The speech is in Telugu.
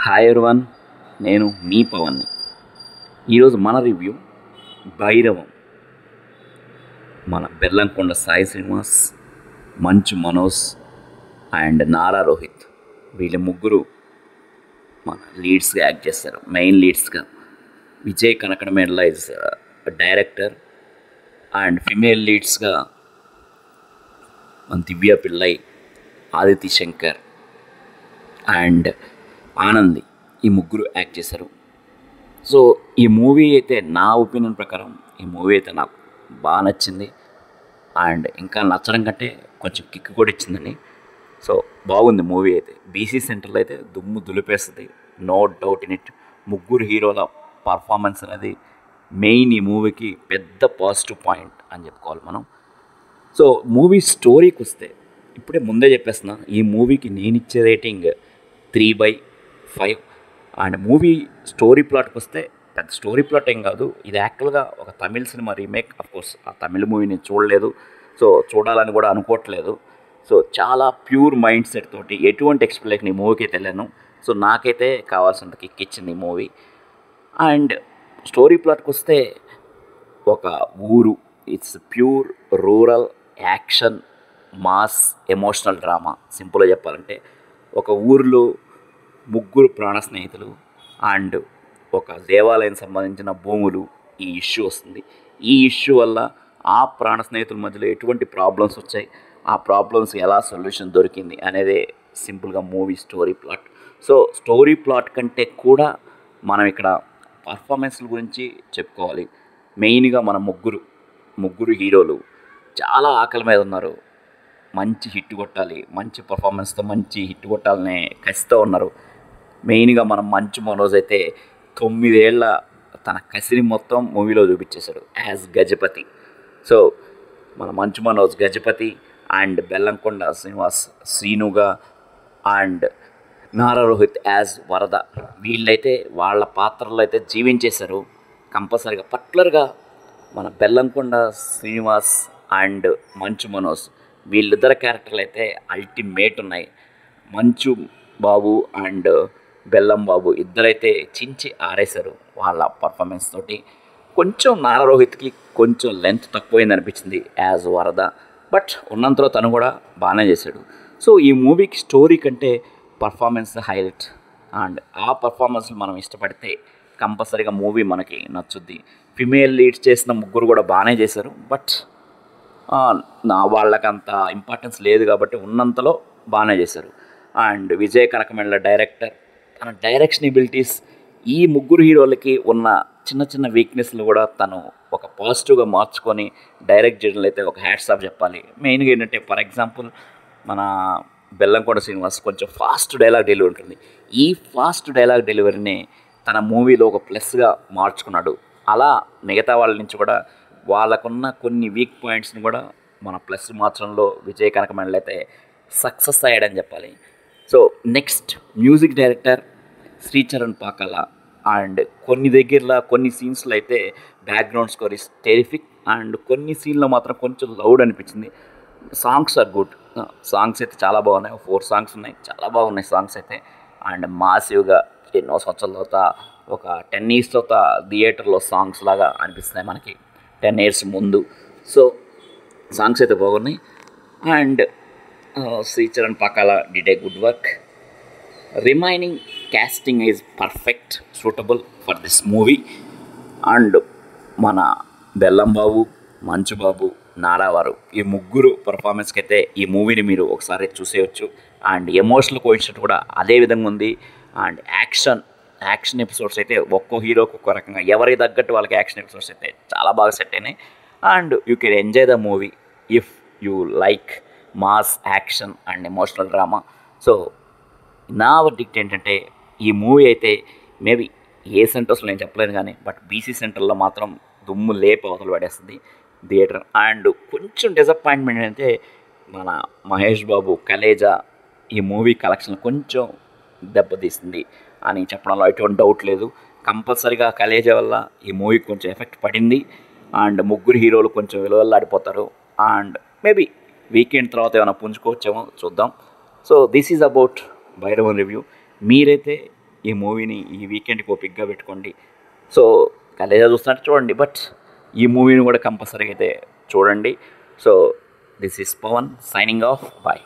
హాయ్ ఎవరివన్, నేను మీ పవన్ని. ఈరోజు మన రివ్యూ భైరవం. మన బెల్లంకొండ సాయి శ్రీనివాస్, మంచు మనోజ్ అండ్ నారా రోహిత్, వీళ్ళ ముగ్గురు మన లీడ్స్గా యాక్ట్ చేస్తారు. మెయిన్ లీడ్స్గా Vijay Kanakamedala is director and female లీడ్స్గా మన దివ్య పిల్లై, ఆదిత్య శంకర్ అండ్ ఆనంది, ఈ ముగ్గురు యాక్ట్ చేశారు. సో ఈ మూవీ అయితే నా ఒపీనియన్ ప్రకారం ఈ మూవీ అయితే నాకు బాగా నచ్చింది. అండ్ ఇంకా నచ్చడం కంటే కొంచెం కిక్ కూడా ఇచ్చిందండి. సో బాగుంది మూవీ అయితే. బీసీ సెంటర్లో అయితే దుమ్ము దులిపేస్తుంది, నో డౌట్ ఇన్ ఇట్. ముగ్గురు హీరోల పర్ఫార్మెన్స్ అనేది మెయిన్ ఈ మూవీకి పెద్ద పాజిటివ్ పాయింట్ అని చెప్పుకోవాలి మనం. సో మూవీ స్టోరీకి వస్తే ఇప్పుడే ముందే చెప్పేస్తున్నా, ఈ మూవీకి నేను ఇచ్చే రేటింగ్ 3/5. అండ్ మూవీ స్టోరీ ప్లాట్కి వస్తే పెద్ద స్టోరీ ప్లాట్ ఏం కాదు. ఇది యాక్చువల్గా ఒక తమిళ సినిమా రీమేక్. అఫ్కోర్స్ ఆ తమిళ మూవీ నేను చూడలేదు, సో చూడాలని కూడా అనుకోవట్లేదు. సో చాలా ప్యూర్ మైండ్ సెట్ తోటి ఎటువంటి ఎక్స్ప్లెనేషన్ ఈ మూవీకి అయితే వెళ్ళాను. సో నాకైతే కావాల్సినంత కిక్ ఇచ్చింది ఈ మూవీ. అండ్ స్టోరీ ప్లాట్కి వస్తే ఒక ఊరు, it's pure rural action mass emotional drama. సింపుల్గా చెప్పాలంటే ఒక ఊరిలో ముగ్గురు ప్రాణ స్నేహితులు అండ్ ఒక దేవాలయం సంబంధించిన భూములు, ఈ ఇష్యూ వస్తుంది. ఈ ఇష్యూ వల్ల ఆ ప్రాణ స్నేహితుల మధ్యలో ఎటువంటి ప్రాబ్లమ్స్ వచ్చాయి, ఆ ప్రాబ్లమ్స్ ఎలా సొల్యూషన్ దొరికింది అనేది సింపుల్గా movie story plot. So story plot కంటే కూడా మనం ఇక్కడ పర్ఫార్మెన్స్ల గురించి చెప్పుకోవాలి. మెయిన్గా మన ముగ్గురు హీరోలు చాలా ఆకలి మీద ఉన్నారు. మంచి హిట్ కొట్టాలి, మంచి పర్ఫార్మెన్స్తో మంచి హిట్ కొట్టాలనే కసితో ఉన్నారు. మెయిన్గా మనం మంచు మనోజ్ అయితే 9 ఏళ్ల తన కసిని మొత్తం మూవీలో చూపించేశాడు యాజ్ గజపతి. సో మన మంచు మనోజ్ గజపతి అండ్ బెల్లంకొండ శ్రీనివాస్ శ్రీనుగా అండ్ నారా రోహిత్ యాజ్ వరద, వీళ్ళైతే వాళ్ళ పాత్రలో అయితే జీవించేశారు కంపల్సరీగా. పర్టికులర్గా మన బెల్లంకొండ శ్రీనివాస్ అండ్ మంచు మనోజ్, వీళ్ళిద్దరు క్యారెక్టర్లు అయితే అల్టిమేట్ ఉన్నాయి. మంచు బాబు అండ్ బెల్లం బాబు ఇద్దరైతే చించి ఆరేశారు వాళ్ళ పర్ఫార్మెన్స్ తోటి. కొంచెం నారా రోహిత్కి కొంచెం లెంత్ తక్కువైంది అనిపించింది యాజ్ వరద, బట్ ఉన్నంతలో తను కూడా బాగానే చేశాడు. సో ఈ మూవీకి స్టోరీ కంటే పర్ఫార్మెన్స్ హైలైట్. అండ్ ఆ పర్ఫార్మెన్స్లు మనం ఇష్టపడితే కంపల్సరీగా మూవీ మనకి నచ్చుద్ది. ఫిమేల్ లీడ్స్ చేసిన ముగ్గురు కూడా బాగానే చేశారు, బట్ వాళ్ళకంత ఇంపార్టెన్స్ లేదు కాబట్టి ఉన్నంతలో బాగానే చేశారు. అండ్ విజయ్ కనకమేడల డైరెక్టర్, తన డైరెక్షన్ ఎబిలిటీస్, ఈ ముగ్గురు హీరోలకి ఉన్న చిన్న చిన్న వీక్నెస్లు కూడా తను ఒక పాజిటివ్గా మార్చుకొని డైరెక్ట్ చేయడంలో అయితే ఒక హ్యాట్స్ ఆఫ్ చెప్పాలి. మెయిన్గా ఏంటంటే ఫర్ ఎగ్జాంపుల్ మన బెల్లంకొండ శ్రీనివాస్ కొంచెం ఫాస్ట్ డైలాగ్ డెలివరీ ఉంటుంది. ఈ ఫాస్ట్ డైలాగ్ డెలివరీని తన మూవీలో ఒక ప్లస్గా మార్చుకున్నాడు. అలా మిగతా వాళ్ళ నుంచి కూడా వాళ్ళకున్న కొన్ని వీక్ పాయింట్స్ని కూడా మన ప్లస్ మార్చడంలో విజయ్ కనకమేడల అయితే సక్సెస్ అయ్యాడని చెప్పాలి. So next music director Sricharan Pakala. And కొన్ని సీన్స్లో అయితే background score is terrific and కొన్ని సీన్లో మాత్రం కొంచెం లౌడ్ అనిపించింది. సాంగ్స్ ఆర్ గుడ్, సాంగ్స్ అయితే చాలా బాగున్నాయి. 4 సాంగ్స్ ఉన్నాయి, చాలా బాగున్నాయి సాంగ్స్ అయితే. అండ్ మాసివ్గా ఎన్నో సంవత్సరాల తర్వాత ఒక 10 years తర్వాత థియేటర్లో సాంగ్స్ లాగా అనిపిస్తున్నాయి మనకి 10 years ముందు. సో సాంగ్స్ అయితే బాగున్నాయి. And Sricharan Pakala did a good work. Remaining casting is perfect suitable for this movie. And మన బెల్లం బాబు, మంచు బాబు, నారావారు, ఈ ముగ్గురు పర్ఫార్మెన్స్కి అయితే ఈ మూవీని మీరు ఒకసారి చూసేయచ్చు. అండ్ ఎమోషనల్ కోయిన్సిడెంట్ కూడా అదే విధంగా ఉంది. అండ్ యాక్షన్ ఎపిసోడ్స్ అయితే ఒక్కో హీరోకి ఒక్కో రకంగా, ఎవరికి తగ్గట్టు వాళ్ళకి యాక్షన్ ఎపిసోడ్స్ అయితే చాలా బాగా సెట్ అయినాయి. And you can enjoy the movie if you like mass action and emotional drama. So నా వర్డిక్ట్ ఏంటంటే ఈ మూవీ అయితే మేబీ ఏ సెంటర్స్లో నేను చెప్పలేను కానీ, బట్ బీసీ సెంటర్లో మాత్రం దుమ్ము లేపి అవతలు పడేస్తుంది థియేటర్. అండ్ కొంచెం డిసప్పాయింట్మెంట్ అంటే మన మహేష్ బాబు కలేజా ఈ మూవీ కలెక్షన్ కొంచెం దెబ్బతీస్తుంది అని చెప్పడంలో ఎటువంటి డౌట్ లేదు. కంపల్సరీగా కలేజా వల్ల ఈ మూవీకి కొంచెం ఎఫెక్ట్ పడింది. అండ్ ముగ్గురు హీరోలు కొంచెం విలువల్లాడిపోతారు. అండ్ మేబీ వీకెండ్ తర్వాత ఏమైనా పుంజుకోవచ్చేమో చూద్దాం. So this is about Bhairavan review. మీరైతే ఈ మూవీని ఈ వీకెండ్కి ఓపిక్గా పెట్టుకోండి. సో కలేజా చూస్తున్నట్టు చూడండి, బట్ ఈ మూవీని కూడా కంపల్సరీగా అయితే చూడండి. So this is Pavan signing off. Bye.